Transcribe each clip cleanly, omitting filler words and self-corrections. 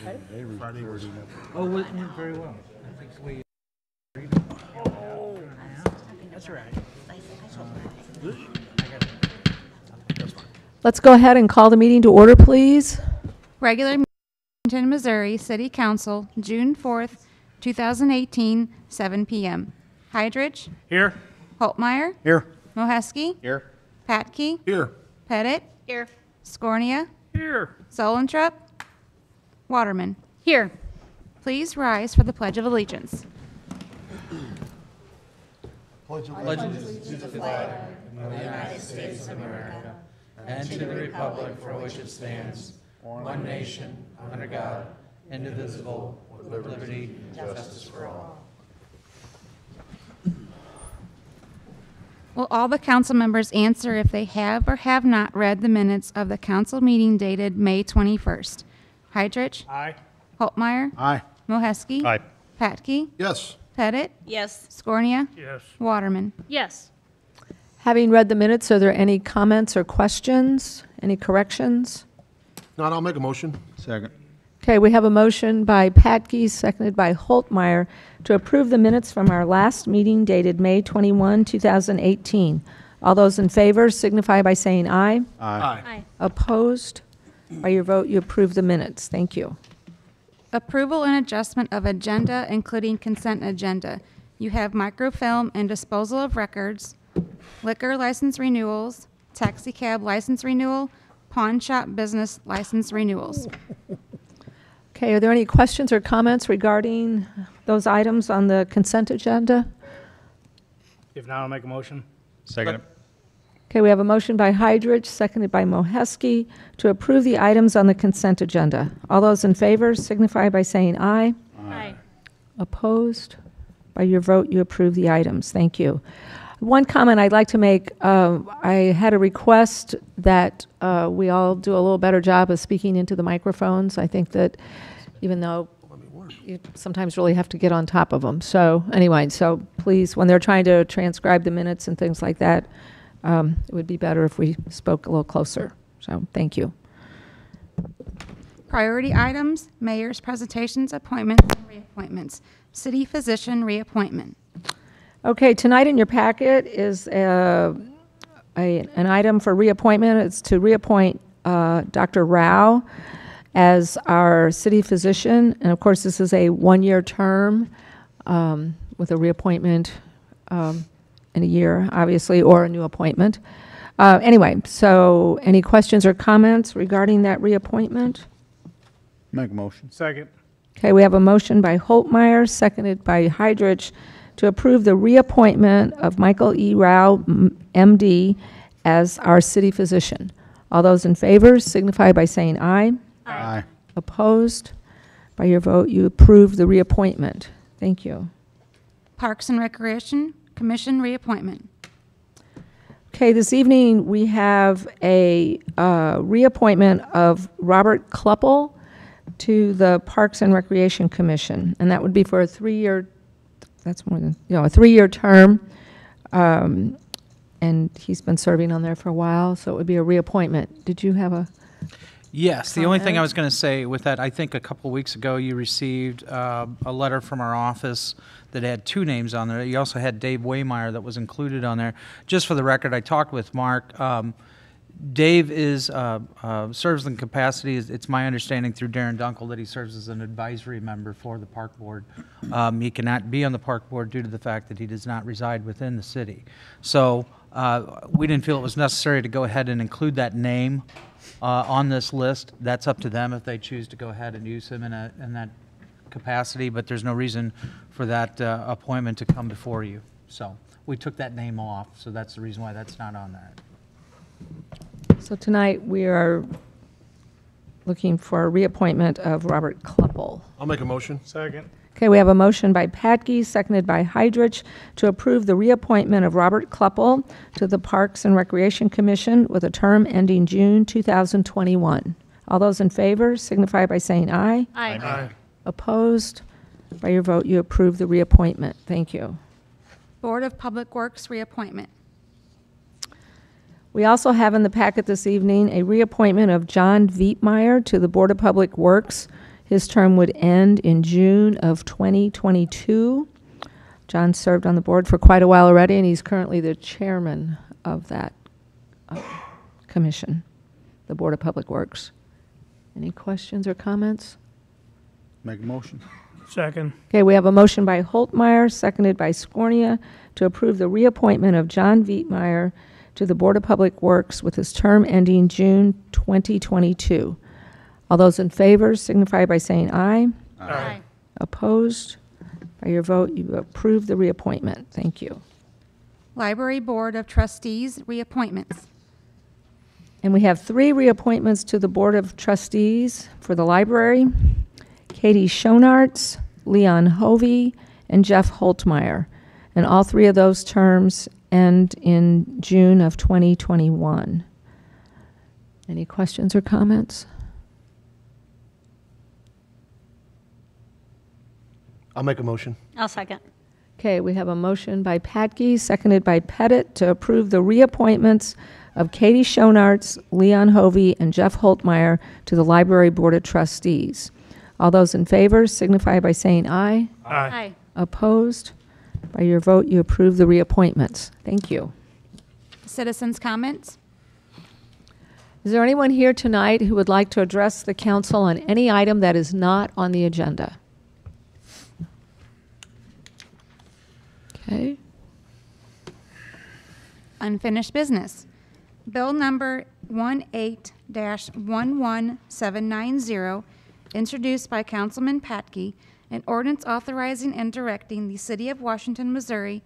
Friday was. Oh, it went very well. I think we. That's all right. Let's go ahead and call the meeting to order, please. Regular meeting, Washington, Missouri City Council, June 4th, 2018, 7 p.m. Hydrich, Here. Holtmeyer, Here. Mohesky, Here. Patke, Here. Pettit, Here. Scornia, Here. Zolentrup, Waterman. Here. Please rise for the Pledge of Allegiance. And to the republic for which it stands, one nation, under God, indivisible, with liberty and justice for all. Will all the council members answer if they have or have not read the minutes of the council meeting dated May 21st? Hydrich, Aye. Holtmeyer, Aye. Mohesky, Aye. Patke, Yes. Pettit, Yes. Scornia, Yes. Waterman. Yes. Having read the minutes, are there any comments or questions? Any corrections? Not, I'll make a motion. Second. Okay, we have a motion by Patke, seconded by Holtmeyer, to approve the minutes from our last meeting dated May 21, 2018. All those in favor signify by saying aye. Aye. Aye. Opposed? By your vote, you approve the minutes. Thank you. Approval and adjustment of agenda, including consent agenda. You have microfilm and disposal of records, liquor license renewals, taxi cab license renewal, pawn shop business license renewals. Okay, are there any questions or comments regarding those items on the consent agenda? If not, I'll make a motion. Second. Okay, we have a motion by Hydrich, seconded by Mohesky, to approve the items on the consent agenda. All those in favor signify by saying aye. Aye. Opposed? By your vote, you approve the items. Thank you. One comment I'd like to make, I had a request that we all do a little better job of speaking into the microphones. I think that even though you sometimes really have to get on top of them. So anyway, so please, when they're trying to transcribe the minutes and things like that, it would be better if we spoke a little closer. So thank you. Priority items, mayor's presentations, appointments, and reappointments. City physician reappointment. Okay, tonight in your packet is an item for reappointment. It's to reappoint Dr. Rao as our city physician. And of course, this is a one-year term with a reappointment in a year, obviously, or a new appointment. Anyway, so any questions or comments regarding that reappointment? Make a motion. Second. Okay, we have a motion by Holtmeyer, seconded by Hydrich, to approve the reappointment of Michael E. Rao, MD, as our city physician. All those in favor signify by saying aye. Aye. Opposed? By your vote, you approve the reappointment. Thank you. Parks and Recreation Commission reappointment. Okay, this evening we have a reappointment of Robert Kluppel to the Parks and Recreation Commission, and that would be for a three-year term, and he's been serving on there for a while, so it would be a reappointment. Did you have a? Yes, the only thing I comment? was going to say with that, I think a couple weeks ago you received a letter from our office that had two names on there. You also had Dave Waymeyer that was included on there. Just for the record, I talked with Mark. Dave is serves in capacity. It's my understanding through Darren Dunkel that he serves as an advisory member for the park board. He cannot be on the park board due to the fact that he does not reside within the city. So we didn't feel it was necessary to go ahead and include that name on this list. That's up to them if they choose to go ahead and use him in that capacity. But there's no reason for that appointment to come before you. So we took that name off. So that's the reason why that's not on there. So tonight we are looking for a reappointment of Robert Kluppel. I'll make a motion. Second. Okay, we have a motion by Patke, seconded by Hydrich, to approve the reappointment of Robert Kluppel to the Parks and Recreation Commission with a term ending June 2021. All those in favor signify by saying aye. Aye. Aye. Opposed? By your vote, you approve the reappointment. Thank you. Board of Public Works reappointment. We also have in the packet this evening a reappointment of John Vietmeyer to the Board of Public Works. His term would end in June of 2022. John served on the board for quite a while already, and he's currently the chairman of that commission, the Board of Public Works. Any questions or comments? Make a motion. Second. Okay, we have a motion by Holtmeyer, seconded by Scornia, to approve the reappointment of John Vietmeyer to the Board of Public Works with his term ending June 2022. All those in favor signify by saying aye. Aye. Opposed? By your vote, you approve the reappointment. Thank you. Library Board of Trustees reappointments. And we have 3 reappointments to the Board of Trustees for the library: Katie Schonartz, Leon Hovey, and Jeff Holtmeyer. And all 3 of those terms end in June of 2021. Any questions or comments? I'll make a motion. I'll second. Okay, we have a motion by Patke, seconded by Pettit, to approve the reappointments of Katie Schonartz, Leon Hovey, and Jeff Holtmeyer to the Library Board of Trustees. All those in favor signify by saying aye. Aye. Opposed? By your vote, you approve the reappointments. Thank you. Citizens' comments. Is there anyone here tonight who would like to address the council on any item that is not on the agenda? Okay. Unfinished business. Bill number 18-11790, introduced by Councilman Patke, an ordinance authorizing and directing the City of Washington, Missouri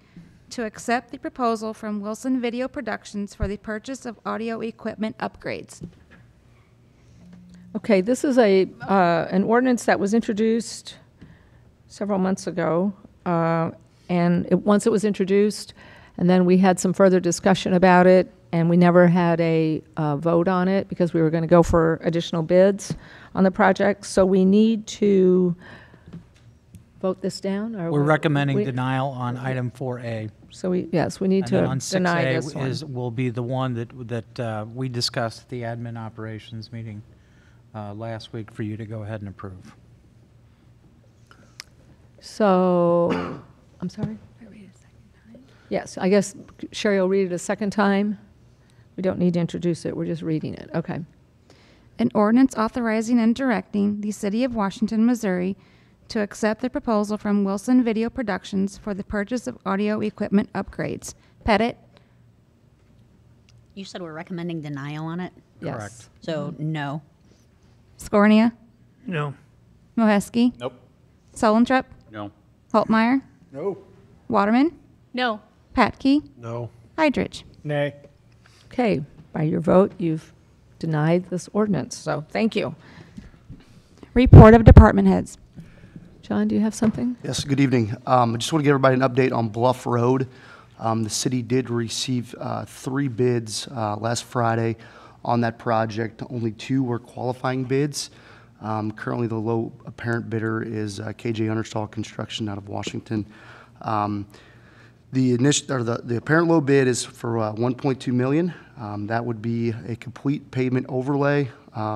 to accept the proposal from Wilson Video Productions for the purchase of audio equipment upgrades. Okay, this is an ordinance that was introduced several months ago, once it was introduced, and then we had some further discussion about it, and we never had a vote on it because we were going to go for additional bids on the project. So we need to vote this down? Or We're recommending we- denial on item 4A. So we, yes, we need And then to on deny this 6A one. will be the one that we discussed at the admin operations meeting last week for you to go ahead and approve. So, I'm sorry? Yes, I guess Sherry will read it a second time. We don't need to introduce it, we're just reading it. Okay. An ordinance authorizing and directing the City of Washington, Missouri to accept the proposal from Wilson Video Productions for the purchase of audio equipment upgrades. Pettit? You said we're recommending denial on it, Yes. Correct. so no. Scornia? No. Moheski? Nope. Sullentrup? No. Holtmeyer? No. Waterman? No. Patke? No. Nay. Heidrich? Okay, by your vote, you've denied this ordinance, so thank you. Report of department heads. John, do you have something? Yes, good evening. I just want to give everybody an update on Bluff Road. The city did receive 3 bids last Friday on that project. Only 2 were qualifying bids. Currently, the low apparent bidder is KJ Understall Construction out of Washington. The apparent low bid is for $1.2 million. That would be a complete pavement overlay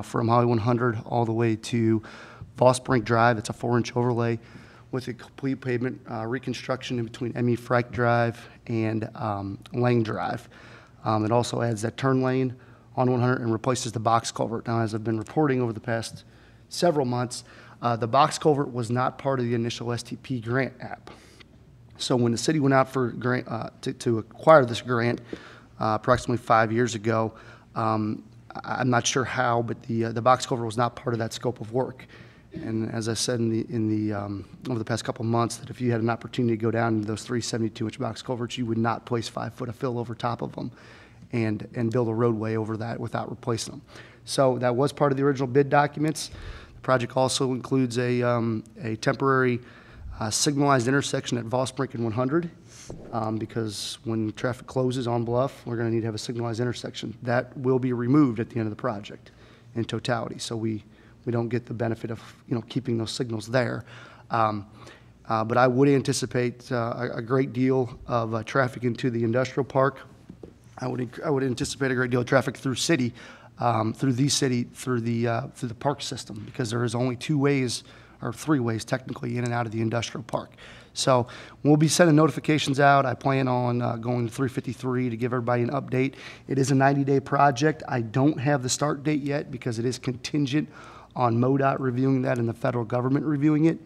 from Highway 100 all the way to Voss Brink Drive. It's a 4-inch overlay with a complete pavement reconstruction in between ME Frank Drive and Lang Drive. It also adds that turn lane on 100 and replaces the box culvert. Now, as I've been reporting over the past several months, the box culvert was not part of the initial STP grant app. So when the city went out for grant to acquire this grant approximately 5 years ago, I'm not sure how, but the box culvert was not part of that scope of work. And as I said over the past couple of months, that if you had an opportunity to go down into those 3 72-inch box culverts, you would not place 5 foot of fill over top of them and build a roadway over that without replacing them. So that was part of the original bid documents. The project also includes a temporary signalized intersection at Voss Brink and 100, because when traffic closes on Bluff, we're going to need to have a signalized intersection. That will be removed at the end of the project in totality, so we don't get the benefit of keeping those signals there. But I would anticipate a great deal of traffic into the industrial park. I would anticipate a great deal of traffic through city through the park system, because there is only 2 ways, or 3 ways technically, in and out of the industrial park. So we'll be sending notifications out. I plan on going to 353 to give everybody an update. It is a 90-day project. I don't have the start date yet because it is contingent on MoDOT reviewing that and the federal government reviewing it.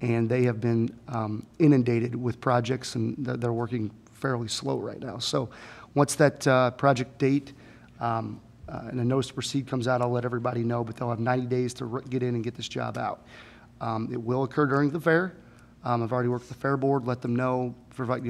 And they have been inundated with projects, and they're working fairly slow right now. So once that project date and a notice to proceed comes out, I'll let everybody know, but they'll have 90 days to get in and get this job out. It will occur during the fair. I've already worked with the fair board, let them know,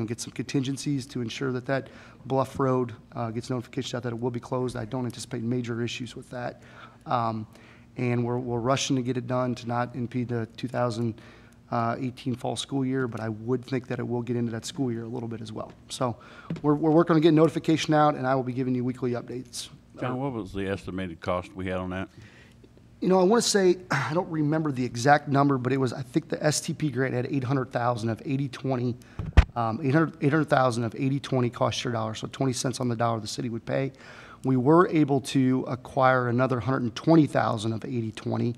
get some contingencies to ensure that that Bluff Road gets notification out that it will be closed. I don't anticipate major issues with that. And we're rushing to get it done to not impede the 2018 fall school year, but I would think that it will get into that school year a little bit as well. So we're working on getting notification out, and I will be giving you weekly updates. John, what was the estimated cost we had on that? You know, I want to say, I don't remember the exact number, but it was, I think the STP grant had 800,000 of 80/20, 800,000 of 80/20 cost share dollars, so 20 cents on the dollar the city would pay. We were able to acquire another 120,000 of 80/20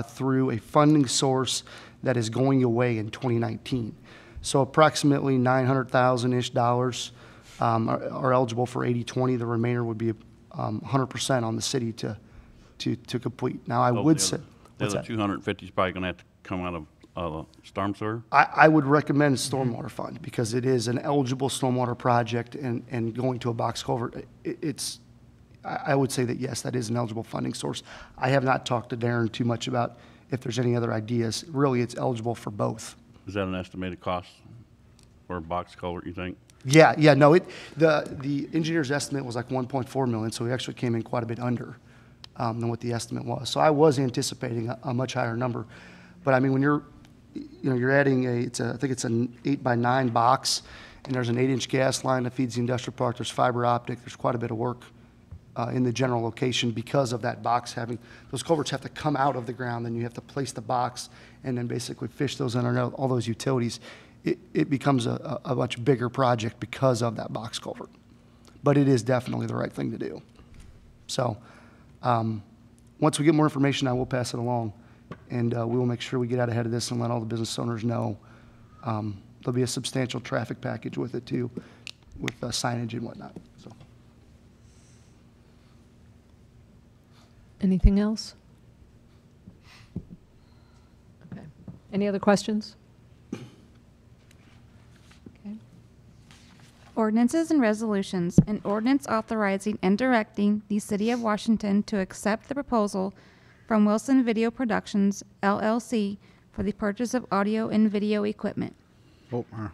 through a funding source that is going away in 2019. So approximately 900,000-ish dollars are eligible for 80/20. The remainder would be 100% on the city to complete. Now, I would say, The other 250 is probably going to have to come out of storm sewer? I would recommend stormwater fund, because it is an eligible stormwater project, and going to a box culvert, I would say that yes, that is an eligible funding source. I have not talked to Darren too much about if there's any other ideas. Really, it's eligible for both. Is that an estimated cost for a box culvert, you think? Yeah, no, the engineer's estimate was like 1.4 million, so we actually came in quite a bit under than what the estimate was. So I was anticipating a much higher number. But I mean, when you're adding I think it's an 8x9 box, and there's an 8-inch gas line that feeds the industrial park, there's fiber optic, there's quite a bit of work in the general location because of that box having, those culverts have to come out of the ground, then you have to place the box and then basically fish those under all those utilities. It becomes a much bigger project because of that box culvert. But it is definitely the right thing to do. So once we get more information, I will pass it along, and we will make sure we get out ahead of this and let all the business owners know. There'll be a substantial traffic package with it too, with signage and whatnot. So. Anything else? Okay. Any other questions? Okay. Ordinances and resolutions. An ordinance authorizing and directing the City of Washington to accept the proposal from Wilson Video Productions, LLC, for the purchase of audio and video equipment. Holtmeyer.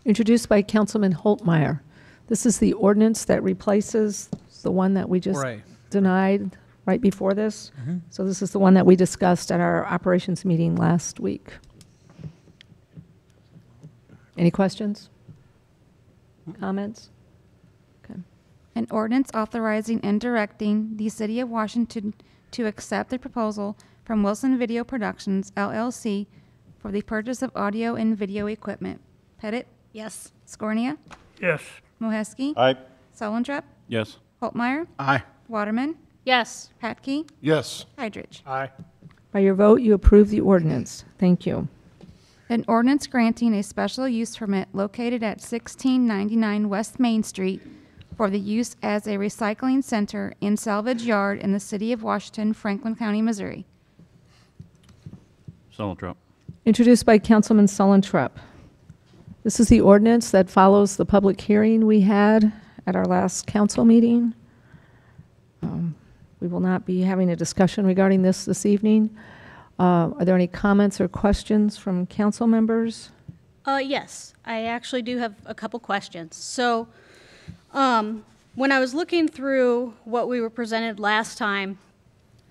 Introduced by Councilman Holtmeyer. This is the ordinance that replaces the one that we just Right. denied right before this. So this is the one that we discussed at our operations meeting last week. Any questions? Comments? Okay. An ordinance authorizing and directing the City of Washington to accept the proposal from Wilson Video Productions, LLC, for the purchase of audio and video equipment. Pettit? Yes. Scornia? Yes. Moheski? Aye. Solentrep? Yes. Holtmeyer? Aye. Waterman? Yes. Patke? Yes. Hydrich. Aye. By your vote, you approve the ordinance. Thank you. An ordinance granting a special use permit located at 1699 West Main Street for the use as a recycling center and salvage yard in the City of Washington, Franklin County, Missouri. Solentrop. Introduced by Councilman Sullentrup. This is the ordinance that follows the public hearing we had at our last council meeting. We will not be having a discussion regarding this evening. Are there any comments or questions from council members? Yes, I actually do have a couple questions. So, when I was looking through what we were presented last time,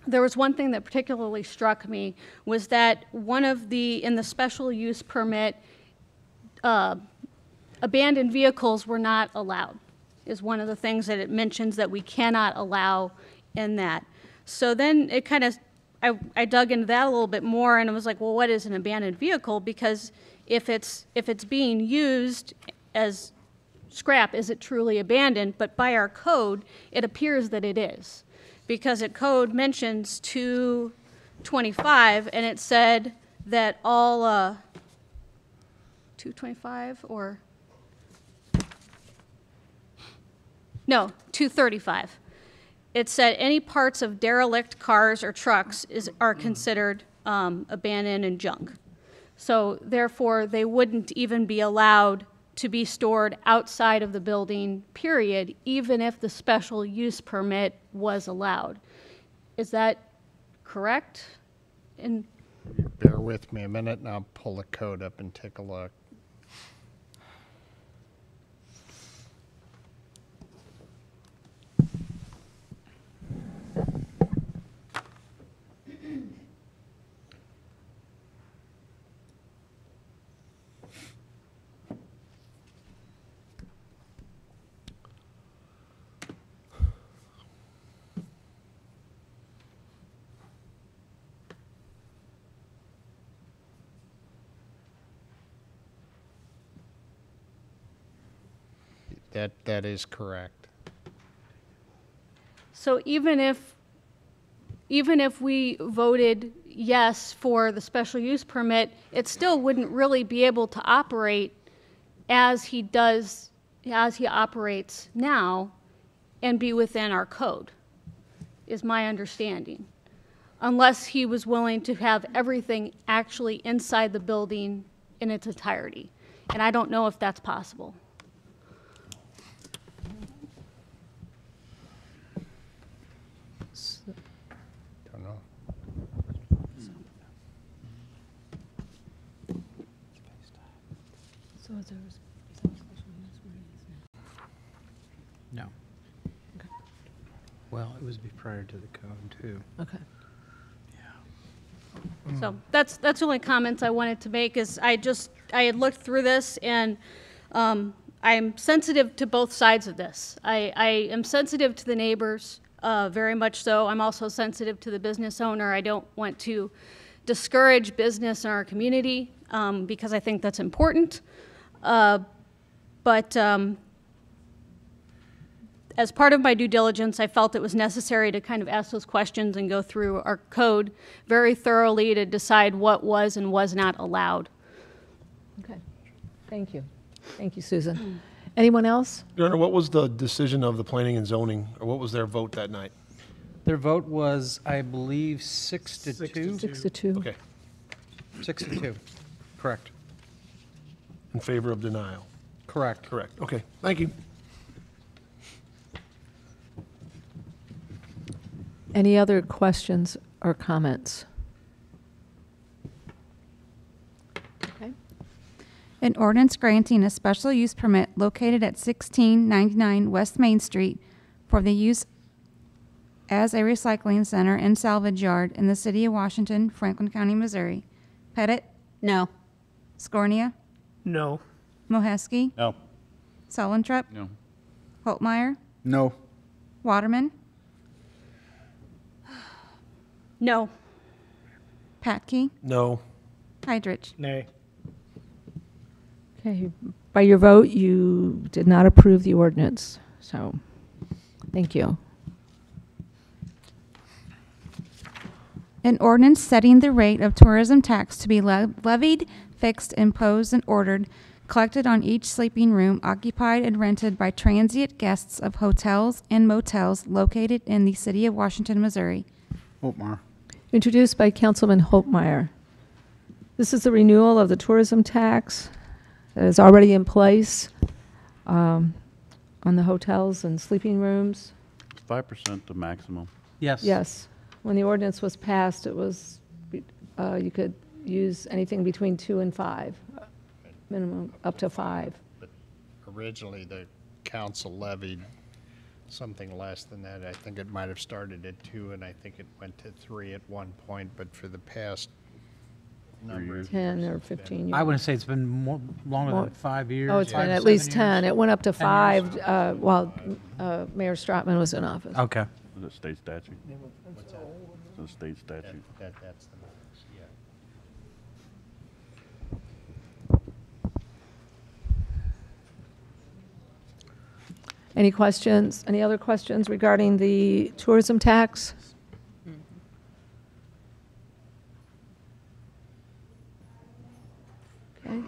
there was one thing that particularly struck me, was that in the special use permit, abandoned vehicles were not allowed, is one of the things that it mentions that we cannot allow in that. So then it kind of, I dug into that a little bit more, and I was like, well, what is an abandoned vehicle? Because if it's being used as scrap, is it truly abandoned? But by our code, it appears that it is. because it code mentions 225, and it said that all, 225 or, no, 235. It said any parts of derelict cars or trucks are considered abandoned and junk. So therefore, they wouldn't even be allowed to be stored outside of the building, period, even if the special use permit was allowed. Is that correct? And Bear with me a minute and I'll pull the code up and take a look. That is correct. so even if we voted yes for the special use permit, it still wouldn't really be able to operate as he operates now and be within our code, is my understanding. Unless he was willing to have everything actually inside the building in its entirety. And I don't know if that's possible. Don't know. No. Well, it was prior to the code, too. Okay. So that's the only comments I wanted to make is I had looked through this and I'm sensitive to both sides of this. I am sensitive to the neighbors, very much so. I'm also sensitive to the business owner. I don't want to discourage business in our community because I think that's important. But as part of my due diligence, I felt it was necessary to kind of ask those questions and go through our code very thoroughly to decide what was and was not allowed. Okay. Thank you. Thank you, Susan. Anyone else? Your Honor, what was the decision of the planning and zoning, or what was their vote that night? Their vote was, I believe, 6-2? 6-2. Okay, 6-2. Correct. in favor of denial. Correct. Correct. Okay, thank you. Any other questions or comments? Okay. An ordinance granting a special use permit located at 1699 West Main Street for the use as a recycling center and salvage yard in the city of Washington, Franklin County, Missouri. Pettit? No. Scornia? No. Moheski? No. Sullentrup? No. Holtmeyer? No. Waterman? No. Patke? No. Heidrich? Nay. Okay. By your vote, you did not approve the ordinance. So, thank you. An ordinance setting the rate of tourism tax to be levied, fixed, imposed, and ordered, collected on each sleeping room occupied and rented by transient guests of hotels and motels located in the city of Washington, Missouri. Holtmeyer. Introduced by Councilman Holtmeyer. This is the renewal of the tourism tax that is already in place on the hotels and sleeping rooms. 5% the maximum. Yes. Yes. When the ordinance was passed, it was, you could use anything between 2 and 5, minimum up to 5. But originally, the council levied something less than that. I think it might have started at 2, and I think it went to 3 at one point, but for the past number of 10 years, or it's been- 15 years. I wouldn't say it's been longer More- than 5 years. Oh, it's 5 been to at least 7 years. 10. It went up to 10 5 years. while Mayor Stratman was in office. Okay. Is it state statute? It's a state statute. That's the max, yeah. Any questions, any other questions regarding the tourism tax? Okay.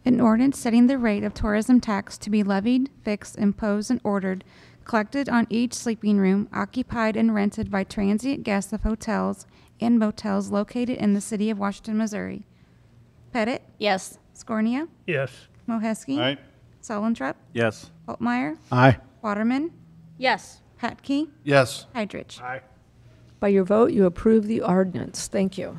An ordinance setting the rate of tourism tax to be levied, fixed, imposed, and ordered, collected on each sleeping room occupied and rented by transient guests of hotels and motels located in the city of Washington, Missouri. Pettit, Yes. Scornia, Yes. Mohesky, Aye. Solentrup, Yes. Altmeyer, Aye. Waterman, Yes. Patke, Yes. Heidrich. Aye. By your vote, you approve the ordinance. Thank you.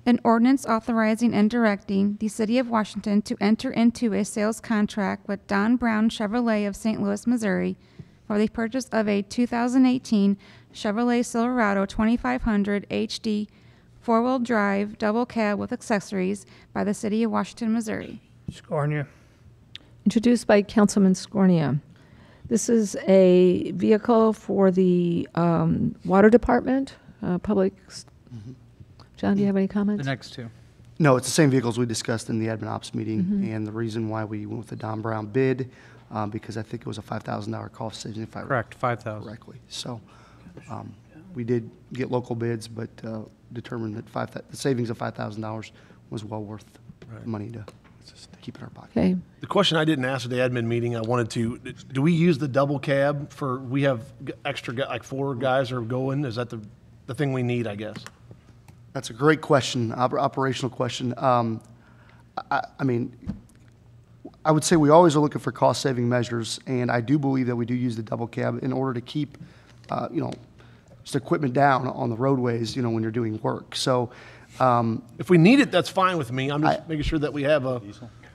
An ordinance authorizing and directing the City of Washington to enter into a sales contract with Don Brown Chevrolet of St. Louis, Missouri for the purchase of a 2018 Chevrolet Silverado 2500 HD four-wheel drive double cab with accessories by the City of Washington, Missouri. Scornia. Introduced by Councilman Scornia. This is a vehicle for the Water Department, Public. John, do you have any The comments? next two. No, it's the same vehicles we discussed in the admin ops meeting, and the reason why we went with the Don Brown bid, because I think it was a $5,000 cost savings, if I recall Correct, 5,000. correctly. So we did get local bids, but determined that the savings of $5,000 was well worth the money to keep in our pocket. Okay, The question I didn't ask at the admin meeting, I wanted to, do we use the double cab for, we have extra, like 4 guys are going? Is that the thing we need, I guess? That's a great question, operational question. I mean, I would say we always are looking for cost-saving measures, and I do believe that we do use the double cab in order to keep, just equipment down on the roadways, when you're doing work. So, If we need it, that's fine with me. I'm just making sure that we have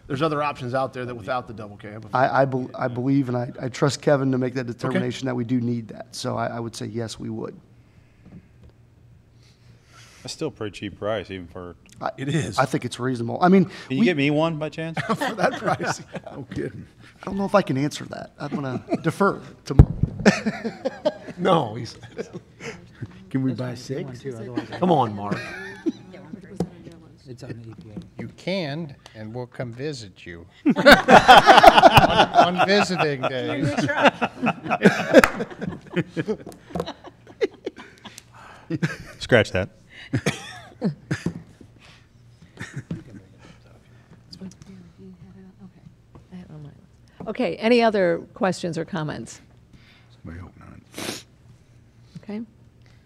there's other options out there that without the double cab. I believe and I trust Kevin to make that determination that we do need that. So I would say yes, we would. That's still a pretty cheap price, even for. It is. I think it's reasonable. I mean, Can you get me one by chance? For that price. No kidding. I don't know if I can answer that. I'm going to defer to Mark. No, he said. Can we buy 6? Come on, Mark. It's on the EPA. You can, and we'll come visit you. On visiting days. Scratch that. okay, any other questions or comments? I hope not. Okay,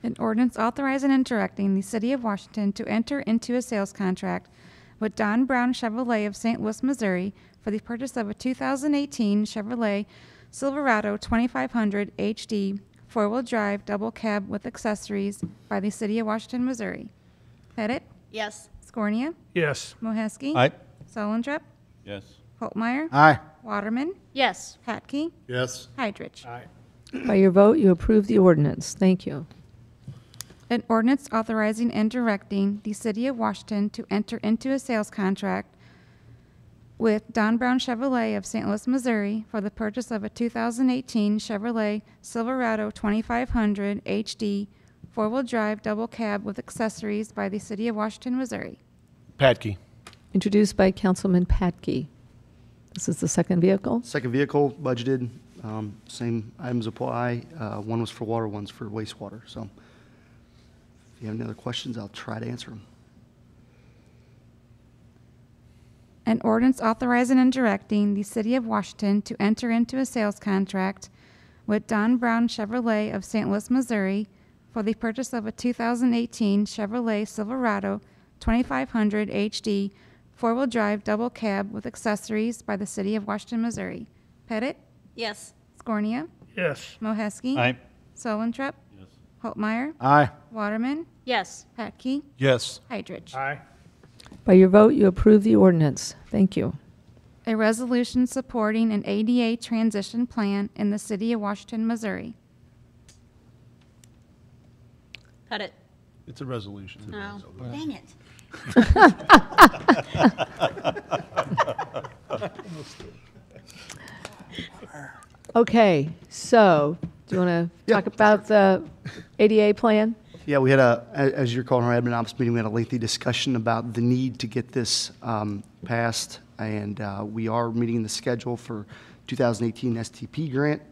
An ordinance authorizing and directing the City of Washington to enter into a sales contract with Don Brown Chevrolet of St. Louis, Missouri for the purchase of a 2018 Chevrolet Silverado 2500 HD four-wheel drive double cab with accessories by the City of Washington, Missouri. Pettit, Yes. Scornia, Yes. Mohesky, Aye. Solentrup, Yes. Holtmeyer, Aye. Waterman, Yes. Patke, Yes. Heidrich. Aye. by your vote, you approve the ordinance. Thank you. An ordinance authorizing and directing the City of Washington to enter into a sales contract with Don Brown Chevrolet of St. Louis, Missouri for the purchase of a 2018 Chevrolet Silverado 2500 HD four-wheel drive double cab with accessories by the City of Washington, Missouri. Patke. Introduced by Councilman Patke. This is the second vehicle. Second vehicle budgeted, same items apply. One was for water, one's for wastewater. So if you have any other questions, I'll try to answer them. An ordinance authorizing and directing the City of Washington to enter into a sales contract with Don Brown Chevrolet of St. Louis, Missouri for the purchase of a 2018 Chevrolet Silverado 2500 HD four-wheel drive double cab with accessories by the City of Washington, Missouri. Pettit, Yes. Scornia, Yes. Mohesky, Aye. Solentrup, Yes. Holtmeyer, Aye. Waterman, Yes. Patke, Yes. Heidrich. Aye. By your vote, you approve the ordinance. Thank you. A resolution supporting an ADA transition plan in the City of Washington, Missouri. Pettit. It's a resolution. Oh, dang it. Okay, so do you want to talk about the ADA plan? Yeah, we had as you're calling our admin ops meeting, we had a lengthy discussion about the need to get this passed, and we are meeting the schedule for 2018 STP grant.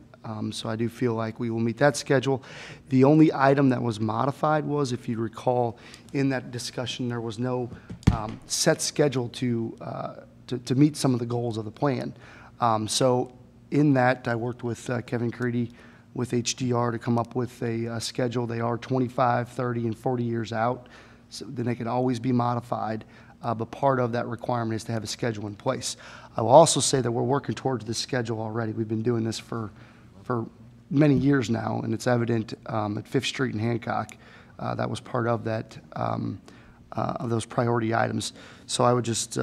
So I do feel like we will meet that schedule. The only item that was modified was, if you recall, in that discussion, there was no set schedule to meet some of the goals of the plan. So in that, I worked with Kevin Creedy with HDR to come up with a schedule. They are 25, 30, and 40 years out, so then they can always be modified. But part of that requirement is to have a schedule in place. I will also say that we're working towards this schedule already. We've been doing this for many years now, and it's evident at Fifth Street and Hancock. That was part of that, of those priority items. So I would just,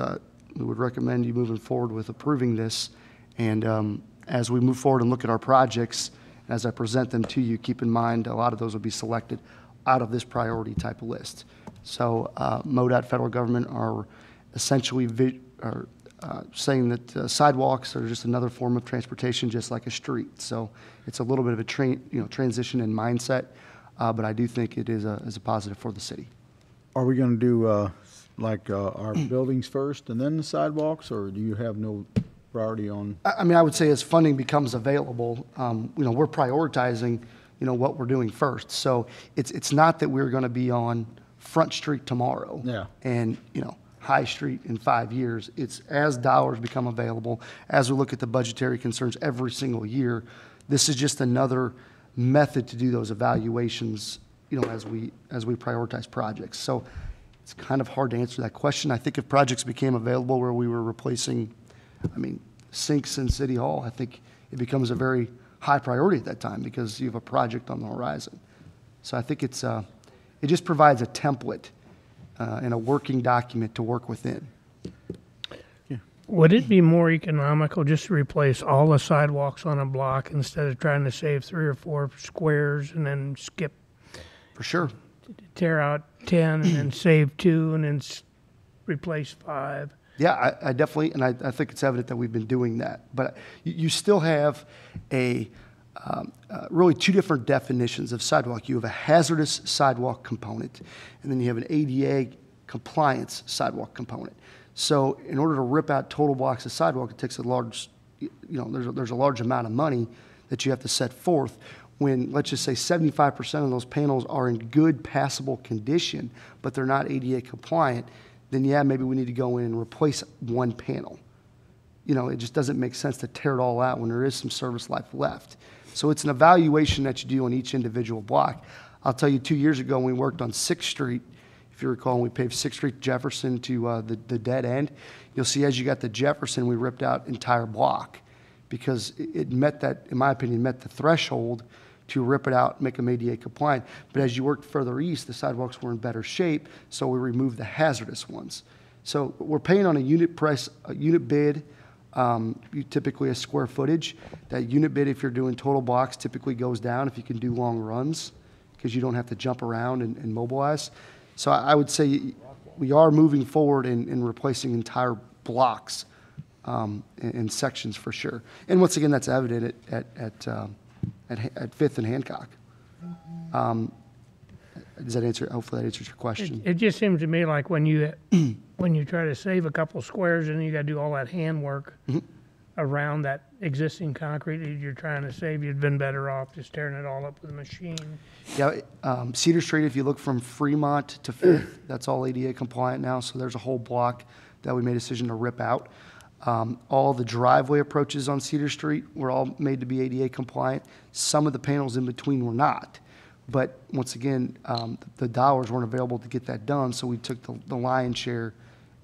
we would recommend you moving forward with approving this. And as we move forward and look at our projects, as I present them to you, keep in mind a lot of those will be selected out of this priority type of list. So MoDOT, federal government, are essentially saying that sidewalks are just another form of transportation, just like a street. So it's a little bit of a transition in mindset, but I do think it is a positive for the city. Are we going to do our buildings first and then the sidewalks, or do you have no priority on? I mean, I would say as funding becomes available, we're prioritizing, what we're doing first. So it's not that we're going to be on Front Street tomorrow. Yeah. And, High Street in 5 years. It's as dollars become available, as we look at the budgetary concerns every single year, this is just another method to do those evaluations, as we prioritize projects. So it's kind of hard to answer that question. I think if projects became available where we were replacing, sinks in City Hall, I think it becomes a very high priority at that time because you have a project on the horizon. So I think it just provides a template and a working document to work within. Would it be more economical just to replace all the sidewalks on a block instead of trying to save 3 or 4 squares and then skip? For sure. Tear out 10 and then save 2 and then replace 5? Yeah, I definitely, and I think it's evident that we've been doing that. But you still have really 2 different definitions of sidewalk. You have a hazardous sidewalk component, and then you have an ADA compliance sidewalk component. So in order to rip out total blocks of sidewalk, it takes a large, there's a large amount of money that you have to set forth. When, let's just say, 75% of those panels are in good passable condition, but they're not ADA compliant, then yeah, maybe we need to go in and replace 1 panel. It just doesn't make sense to tear it all out when there is some service life left. So it's an evaluation that you do on each individual block. I'll tell you, 2 years ago, when we worked on 6th Street, if you recall, we paved 6th Street Jefferson to the dead end. You'll see as you got to Jefferson, we ripped out entire block because it met that, in my opinion, met the threshold to rip it out, make them ADA compliant. But as you worked further east, the sidewalks were in better shape, so we removed the hazardous ones. So we're paying on a unit price, a unit bid, typically a square footage. That unit bid, if you're doing total blocks, typically goes down if you can do long runs because you don't have to jump around and mobilize. So I would say we are moving forward in replacing entire blocks in sections for sure. And once again, that's evident at Fifth and Hancock. Does that answer? Hopefully that answers your question. It just seems to me like when you try to save a couple squares and you got to do all that handwork around that existing concrete that you're trying to save, you'd been better off just tearing it all up with a machine. Yeah, Cedar Street, if you look from Fremont to Fifth, that's all ADA compliant now. So there's a whole block that we made a decision to rip out. All the driveway approaches on Cedar Street were all made to be ADA compliant. Some of the panels in between were not. But once again, the dollars weren't available to get that done, so we took the lion's share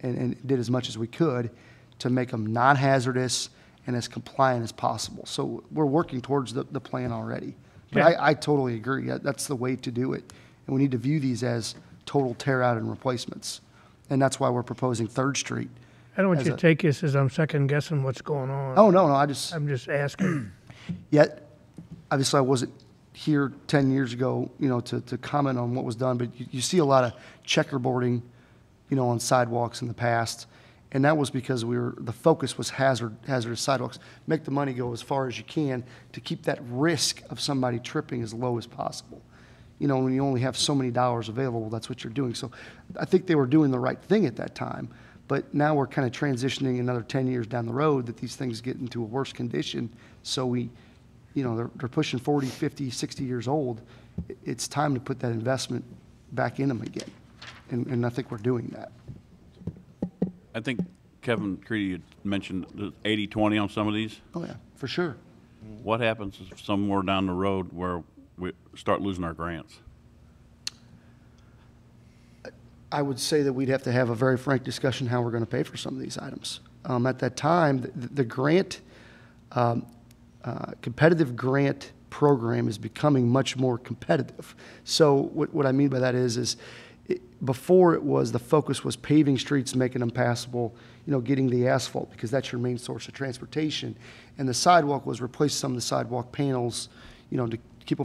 and did as much as we could to make them non-hazardous and as compliant as possible. So we're working towards the plan already. But Yeah. I totally agree. That's the way to do it. And we need to view these as total tear out and replacements. And that's why we're proposing 3rd Street. I don't want As you to take this as I'm second guessing what's going on. Oh, no, I'm just asking. Yet, obviously, I wasn't here 10 years ago, to comment on what was done, but you see a lot of checkerboarding, on sidewalks in the past, and that was because the focus was hazardous sidewalks. Make the money go as far as you can to keep that risk of somebody tripping as low as possible. When you only have so many dollars available, that's what you're doing. So I think they were doing the right thing at that time, But now we're kind of transitioning another 10 years down the road that these things get into a worse condition. So we, you know, they're pushing 40, 50, 60 years old. It's time to put that investment back in them again. And I think we're doing that. I think Kevin Creedy had mentioned the 80/20 on some of these. Oh, yeah, for sure. What happens if somewhere down the road where we start losing our grants? I would say that we'd have to have a very frank discussion how we're going to pay for some of these items. At that time, the grant, competitive grant program is becoming much more competitive. So what I mean by that is before it was the focus was paving streets, making them passable, you know, getting the asphalt because that's your main source of transportation, and the sidewalk was replace some of the sidewalk panels, you know, to keep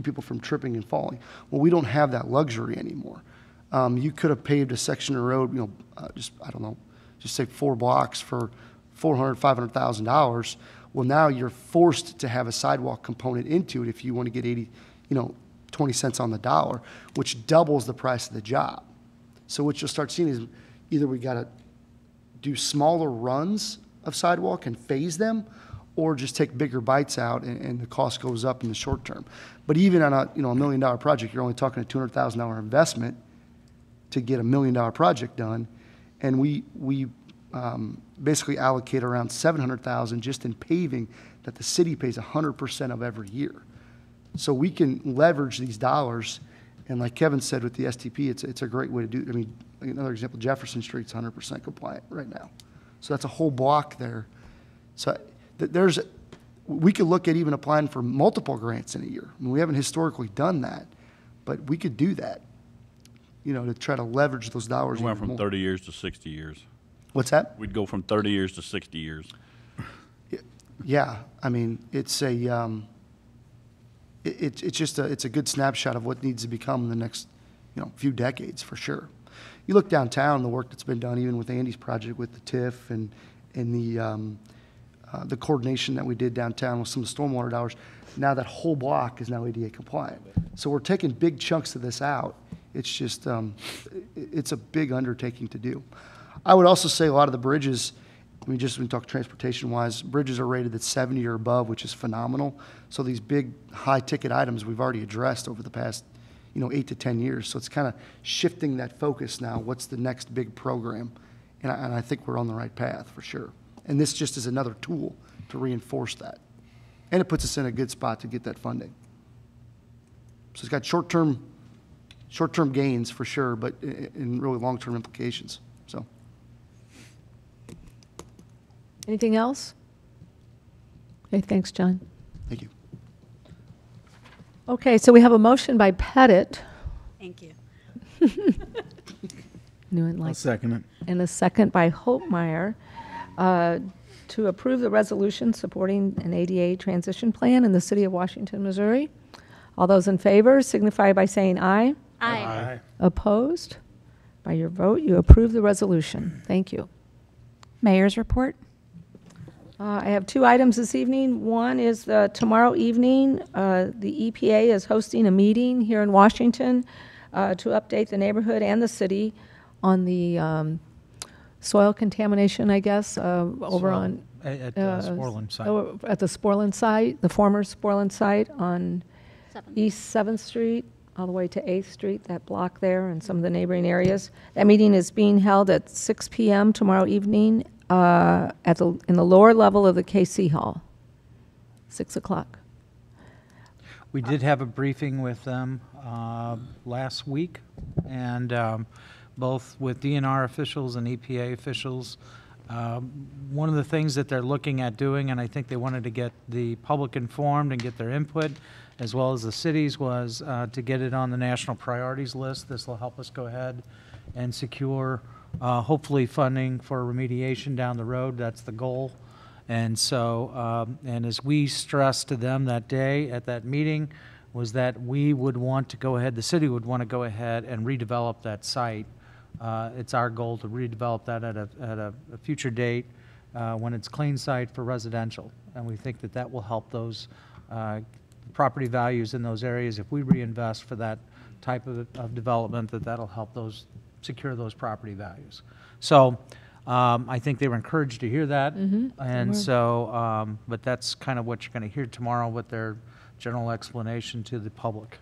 people from tripping and falling. Well, we don't have that luxury anymore. You could have paved a section of road, you know, I don't know, just say 4 blocks for $400,000, $500,000. Well, now you're forced to have a sidewalk component into it if you want to get 20 cents on the dollar, which doubles the price of the job. So what you'll start seeing is either we got to do smaller runs of sidewalk and phase them, or just take bigger bites out and the cost goes up in the short term. But even on a $1 million project, you're only talking a $200,000 investment to get a $1 million project done, and we basically allocate around $700,000 just in paving that the city pays 100% of every year. So we can leverage these dollars, and like Kevin said with the STP, it's a great way to do it. I mean, another example, Jefferson Street's 100% compliant right now. So that's a whole block there. So we could look at even applying for multiple grants in a year. I mean, we haven't historically done that, but we could do that, you know, to try to leverage those dollars. We went even from more. 30 years to 60 years. What's that? We'd go from 30 years to 60 years. Yeah, I mean, it's a it's a good snapshot of what needs to become in the next, few decades for sure. You look downtown, the work that's been done, even with Andy's project with the TIF and the coordination that we did downtown with some of the stormwater dollars. Now that whole block is now ADA compliant. So we're taking big chunks of this out. It's just, it's a big undertaking to do. I would also say a lot of the bridges, when we talk transportation-wise, bridges are rated at 70 or above, which is phenomenal. So these big, high-ticket items we've already addressed over the past, 8 to 10 years. So it's kind of shifting that focus now. What's the next big program? And I think we're on the right path for sure. And this just is another tool to reinforce that. And it puts us in a good spot to get that funding. So it's got short-term gains for sure, but in really long-term implications. So. Anything else? Okay, thanks, John. Thank you. Okay, so we have a motion by Pettit. Thank you. New and I'll like, second it. and a second by Holtmeyer to approve the resolution supporting an ADA transition plan in the city of Washington, Missouri. All those in favor signify by saying aye. Aye. Opposed? By your vote, you approve the resolution. Thank you. Mayor's report. I have 2 items this evening. One is tomorrow evening, the EPA is hosting a meeting here in Washington to update the neighborhood and the city on the soil contamination, I guess, over on At the Sporland site. at the Sporland site, the former Sporland site on East 7th Street, all the way to 8th Street, that block there, and some of the neighboring areas. That meeting is being held at 6 p.m. tomorrow evening in the lower level of the KC Hall, 6 o'clock. We did have a briefing with them last week, and both with DNR officials and EPA officials. One of the things that they're looking at doing, and I think they wanted to get the public informed and get their input, as well as the cities, was to get it on the national priorities list. This will help us go ahead and secure, hopefully, funding for remediation down the road. That's the goal. And so, and as we stressed to them that day at that meeting, was that we would want to go ahead, the city would want to go ahead and redevelop that site. It's our goal to redevelop that at a future date when it's clean site for residential. And we think that that will help those property values in those areas. If we reinvest for that type of development, that'll help those secure those property values. So I think they were encouraged to hear that. And so, but that's kind of what you're going to hear tomorrow with their general explanation to the public.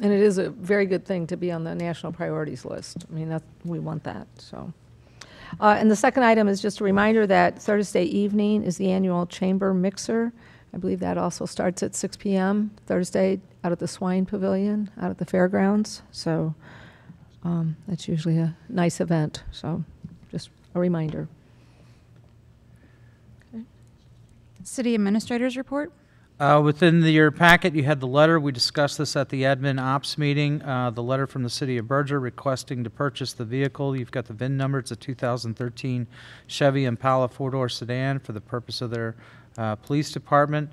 And it is a very good thing to be on the national priorities list. I mean, we want that, so. And the second item is just a reminder that Thursday evening is the annual Chamber Mixer. I believe that also starts at 6 p.m. Thursday out at the Swine Pavilion, out at the fairgrounds. So that's usually a nice event, so just a reminder. City Administrator's report. Within your packet, you had the letter. We discussed this at the admin ops meeting. The letter from the City of Berger requesting to purchase the vehicle. You've got the VIN number. It's a 2013 Chevy Impala four-door sedan for the purpose of their police department.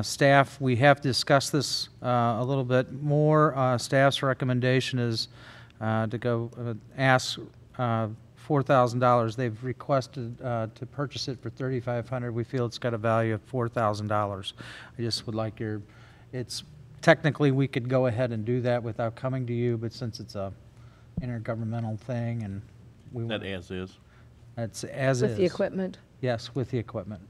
Staff, we have discussed this a little bit more. Staff's recommendation is to go ask $4,000. They've requested to purchase it for $3,500. We feel it's got a value of $4,000. I just would like it's technically we could go ahead and do that without coming to you, but since it's a intergovernmental thing and we That as is. that's as is. With the equipment. Yes, with the equipment.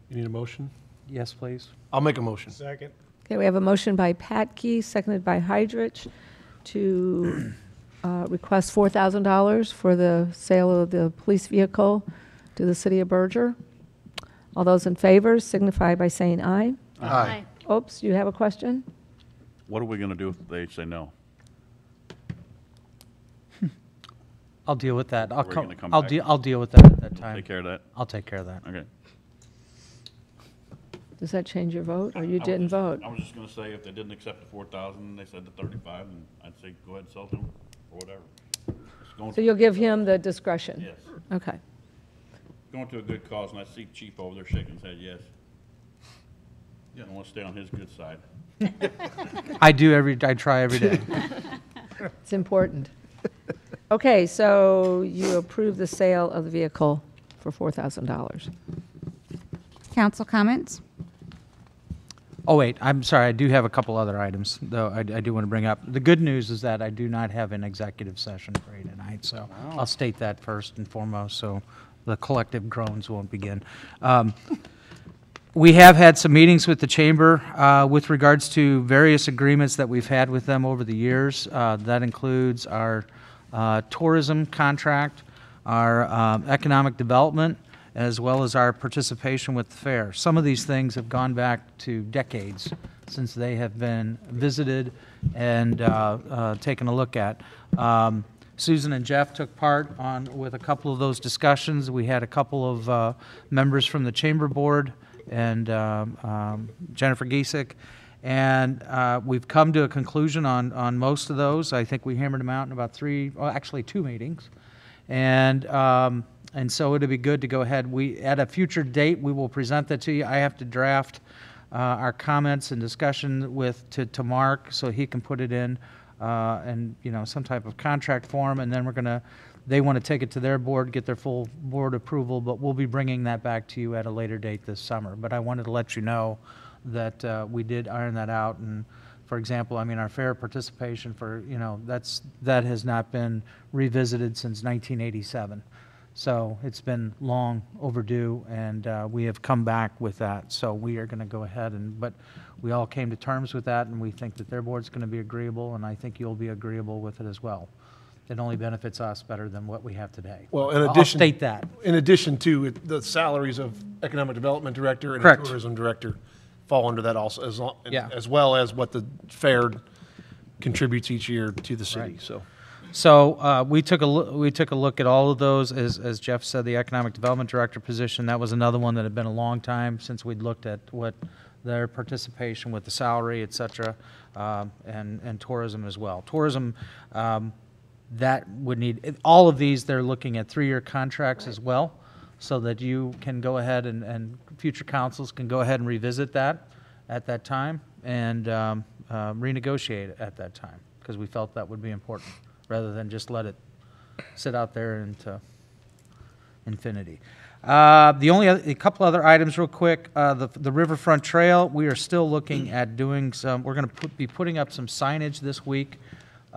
You need a motion? Yes, please. I'll make a motion. Second. Okay, we have a motion by Pat Key, seconded by Hydrich, to request $4,000 for the sale of the police vehicle to the City of Berger. All those in favor signify by saying aye. Aye. Oops, you have a question? What are we going to do if they say no? I'll deal with that. We're gonna come I'll back. I'll deal with that at that time. Take care of that? I'll take care of that. Okay. Does that change your vote, or you I was didn't just- vote? I was just gonna say, if they didn't accept the 4,000, they said the 35, and I'd say, go ahead and sell it to them, or whatever. It's going So to- you'll give him the discretion? Yes. Okay. Going to a good cause, and I see Chief over there shaking his head, yes. Yeah, I want to stay on his good side. I try every day. It's important. Okay, so you approve the sale of the vehicle for $4,000. Council comments. Oh, wait, I'm sorry, I do have a couple other items, though I do want to bring up. The good news is that I do not have an executive session for you tonight, so I'll state that first and foremost, so the collective groans won't begin. We have had some meetings with the Chamber with regards to various agreements that we've had with them over the years. That includes our tourism contract, our economic development, as well as our participation with the fair. Some of these things have gone back to decades since they have been visited and taken a look at. Susan and Jeff took part with a couple of those discussions. We had a couple of members from the Chamber Board and Jennifer Giesek, and we've come to a conclusion on most of those. I think we hammered them out in about two meetings. And so it'd be good to go ahead. At a future date, we will present that to you. I have to draft our comments and discussion to Mark so he can put it in and some type of contract form, and then they want to take it to their board, get their full board approval, but we'll be bringing that back to you at a later date this summer. But I wanted to let you know that we did iron that out. And for example, I mean, our fair participation that has not been revisited since 1987. So it's been long overdue, and we have come back with that. So we are going to go ahead but we all came to terms with that, and we think that their board's going to be agreeable, and I think you'll be agreeable with it as well. It only benefits us better than what we have today. Well, I'll state that. In addition to the salaries of Economic Development Director and Correct. Tourism Director fall under that also, Yeah. as well as what the fair contributes each year to the city, Right. so. So we took a look at all of those. As Jeff said, the Economic Development Director position, that was another one that had been a long time since we'd looked at what their participation with the salary, et cetera, and tourism as well. Tourism, that would need, all of these, they're looking at 3-year contracts as well, so that you can go ahead and future councils can go ahead and revisit that at that time and renegotiate it at that time, because we felt that would be important, rather than just let it sit out there into infinity. A couple other items real quick. The Riverfront Trail, we are still looking at doing some, we're going to be putting up some signage this week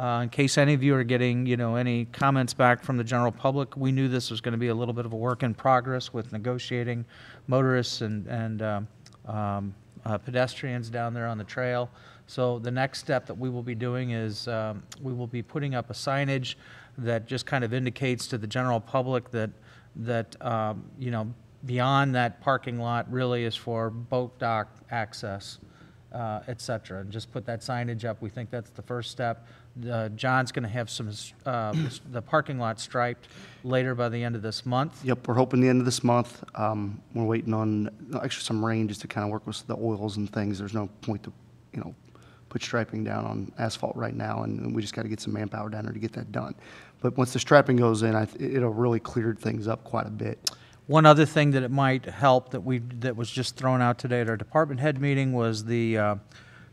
In case any of you are getting, any comments back from the general public, we knew this was going to be a little bit of a work in progress with negotiating motorists and pedestrians down there on the trail. So the next step that we will be doing is we will be putting up a signage that just kind of indicates to the general public that beyond that parking lot really is for boat dock access, et cetera, and just put that signage up. We think that's the first step. John's going to have the parking lot striped later by the end of this month. Yep, we're hoping the end of this month. We're waiting on actually some rain just to kind of work with the oils and things. There's no point to, put striping down on asphalt right now, and we just got to get some manpower down there to get that done. But once the striping goes in, it'll really clear things up quite a bit. One other thing that it might help that was just thrown out today at our department head meeting was the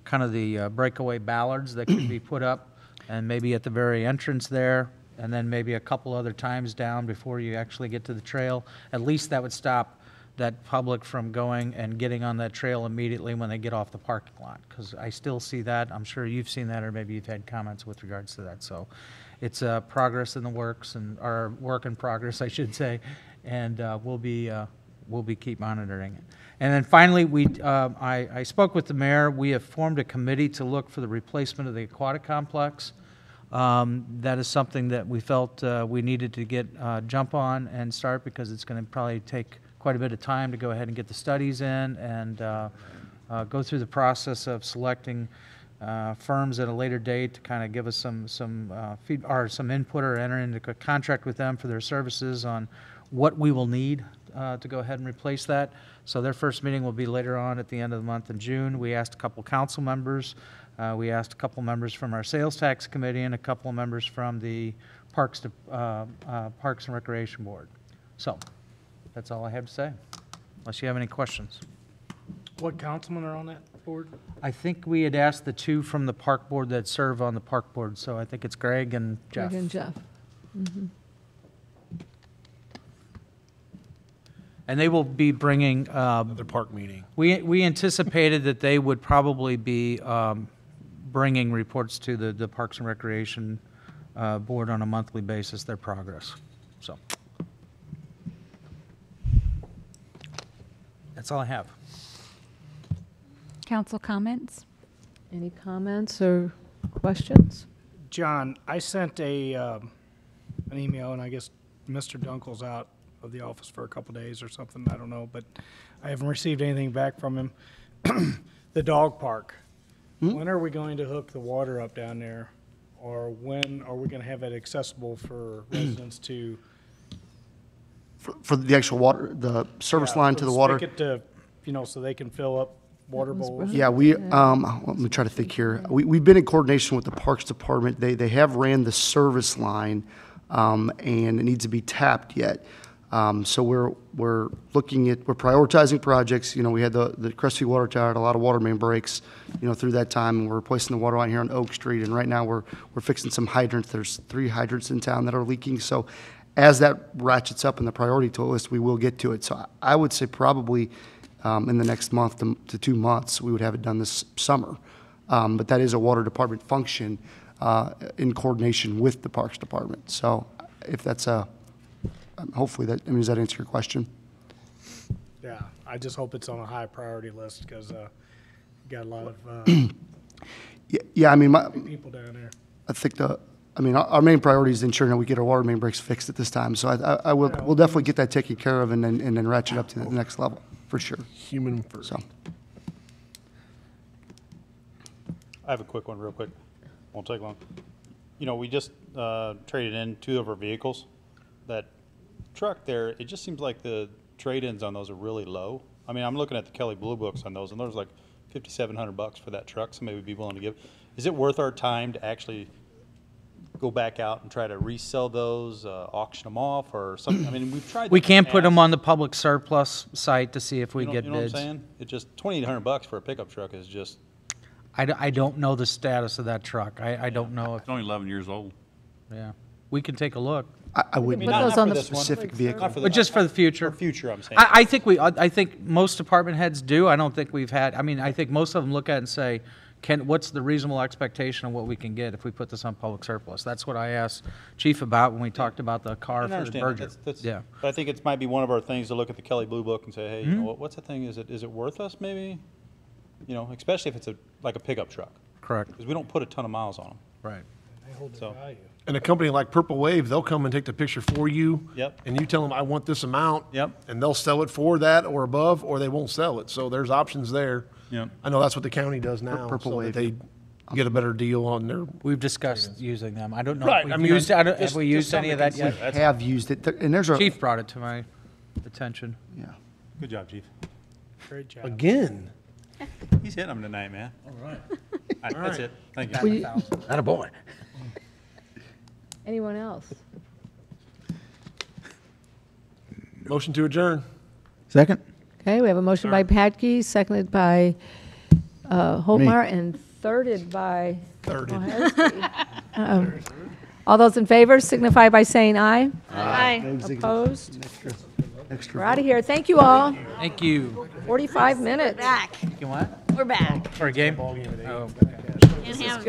kind of the breakaway ballards that could be put up, and maybe at the very entrance there, and then maybe a couple other times down before you actually get to the trail. At least that would stop that public from going and getting on that trail immediately when they get off the parking lot, because I still see that. I'm sure you've seen that, or maybe you've had comments with regards to that. So it's progress in the works, or work in progress, I should say, and we'll be keep monitoring it. And then finally, I spoke with the mayor. We have formed a committee to look for the replacement of the aquatic complex. That is something that we felt we needed to get jump on and start, because it's going to probably take quite a bit of time to go ahead and get the studies in and go through the process of selecting firms at a later date to kind of give us some input or enter into a contract with them for their services on what we will need to go ahead and replace that. So their first meeting will be later on at the end of the month in June. We asked a couple council members. We asked a couple members from our sales tax committee and a couple of members from the Parks and Recreation Board. So that's all I have to say, unless you have any questions. What councilmen are on that board? I think we had asked the two from the park board that serve on the park board, so I think it's Greg and Jeff. Greg and Jeff. Mm-hmm. And they will be bringing, Another park meeting. we anticipated that they would probably be bringing reports to the Parks and Recreation Board on a monthly basis, their progress. So that's all I have. Council comments? Any comments or questions? John, I sent an email, and I guess Mr. Dunkel's out of the office for a couple days or something, I don't know, but I haven't received anything back from him. The dog park. When are we going to hook the water up down there? Or when are we going to have it accessible for residents to? For the actual water, the service line to the water? Spigot to, so they can fill up water bowls? Yeah, let me try to think here. We've been in coordination with the Parks Department. They have ran the service line, and it needs to be tapped yet. So we're prioritizing projects. We had the Crestview Water Tower, had a lot of water main breaks, through that time, and we're replacing the water line here on Oak Street. And right now we're fixing some hydrants. There's 3 hydrants in town that are leaking. So as that ratchets up in the priority list, we will get to it. So I would say probably in the next month to 2 months, we would have it done this summer. But that is a water department function in coordination with the Parks Department. So if that's hopefully does that answer your question? Yeah, I just hope it's on a high priority list, because got a lot of yeah, people down there. I think our main priority is ensuring that we get our water main breaks fixed at this time. So we'll definitely get that taken care of and then ratchet up to the next level, for sure. Human first. So. I have a quick one real quick. Won't take long. We just traded in 2 of our vehicles. That truck there, it just seems like the trade-ins on those are really low. I'm looking at the Kelly Blue Books on those, and there's like $5,700 for that truck. Somebody would be willing to give. Is it worth our time to actually go back out and try to resell those, auction them off, or something? We've tried. We can put them on the public surplus site to see if we get you know bids. What I'm saying? It just $2,800 for a pickup truck is just. I don't know the status of that truck. I don't know if. It's only 11 years old. Yeah, we can take a look. I wouldn't. Put those on the specific vehicle. But just for the future. For future, I'm saying. I think most department heads do. I don't think we've had, I think most of them look at it and say, what's the reasonable expectation of what we can get if we put this on public surplus? That's what I asked Chief about when we talked about the car And I for the understand Berger. that. Yeah. But I think it might be one of our things to look at the Kelly Blue Book and say, hey, you know, what's the thing? Is it worth us maybe? You know, especially if it's like a pickup truck, Correct. because we don't put a ton of miles on them. Right. So, And a company like Purple Wave, they'll come and take the picture for you. Yep. And you tell them, I want this amount. Yep. And they'll sell it for that or above, or they won't sell it. So there's options there. Yep. I know that's what the county does now, Purple so that Wave, they get a better deal on their. We've discussed using them. I don't know Right, if I we've mean, used, I don't, have just- we just used any of something that to yet? consider. Have used it, and there's a. Chief brought it to my attention. Yeah. good job, Chief. Great job. Again. He's hitting them tonight, man. All right. That's it. Thank you. Will you- Attaboy. Anyone else? Motion to adjourn. Second? Okay, we have a motion by Patke, seconded by Holtmeyer, and thirded by Mohersky. All those in favor signify by saying aye. Aye. Opposed? Extra We're out of here. Thank you all. Thank you. 45 minutes. Back. You want? We're back. For a game? Oh, And have